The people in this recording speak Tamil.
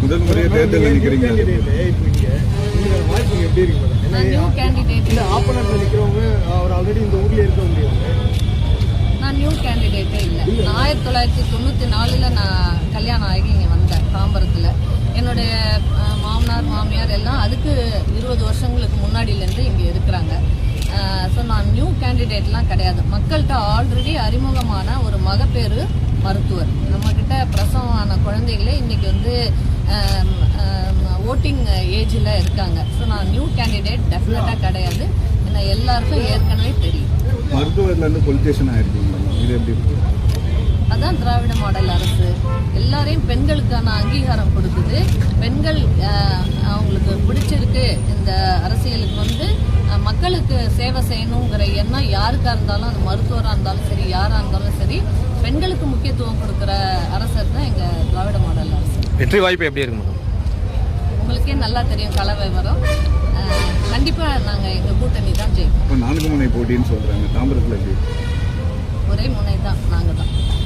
முதல் முறையாக தேர்தலில் நிற்கிறீங்க. வாய்ப்பு எப்படி இருக்கு மேடம்? நியூ கேண்டிடேட் இல்லை, ஆப்போனண்ட்ல நிற்கிறவங்க அவர் ஆல்ரெடி இந்த ஊர்லேயே இருக்க முடியாது. நான் நியூ கேண்டிடேட்டே இல்லை. 1994 நான் கல்யாணம் ஆகி இங்கே வந்தேன் தாம்பரத்தில். என்னுடைய மாமனார் மாமியார் எல்லாம் அதுக்கு 20 வருஷங்களுக்கு முன்னாடியிலேருந்து இங்கே இருக்கிறாங்க. ஸோ நான் நியூ கேண்டிடேட்லாம் கிடையாது. மக்கள்கிட்ட ஆல்ரெடி அறிமுகமான ஒரு மகப்பேறு மருத்துவர். நம்மக்கிட்ட பிரசவமான குழந்தைகளே இன்றைக்கி வந்து ஓட்டிங் ஏஜில் இருக்காங்க. ஸோ நான் நியூ கேண்டிடேட் டெஃபினட்டாக கிடையாது. ஏன்னா எல்லாருக்கும் ஏற்கனவே தெரியும். மருத்துவர்லேருந்து பொலிட்டீஷியன் ஆயிருக்கீங்க, இது எப்படி இருக்கு? அதான் திராவிட மாடல் அரசு எல்லாரையும் பெண்களுக்கான அங்கீகாரம் கொடுக்குது. பெண்கள் அவங்களுக்கு பிடிச்சிருக்கு இந்த அரசியலுக்கு வந்து மக்களுக்கு சேவை செய்யணுங்கிற எண்ணம் யாருக்காக இருந்தாலும், அது மருத்துவராக இருந்தாலும் சரி, யாராக இருந்தாலும் சரி, பெண்களுக்கு முக்கியத்துவம் கொடுக்குற அரசர் தான் எங்கள் திராவிட மாடல் அரசு. வெற்றி வாய்ப்பு எப்படி இருக்கு மேடம்? உங்களுக்கே நல்லா தெரியும் கள விவரம். கண்டிப்பாக நாங்கள் எங்கள் கூட்டணி தான் ஜெயிப்போம். இப்போ 4 முனை போட்டின்னு சொல்கிறாங்க, தாம்பரத்தில் எப்படி? ஒரே முனை தான், நாங்கள் தான்.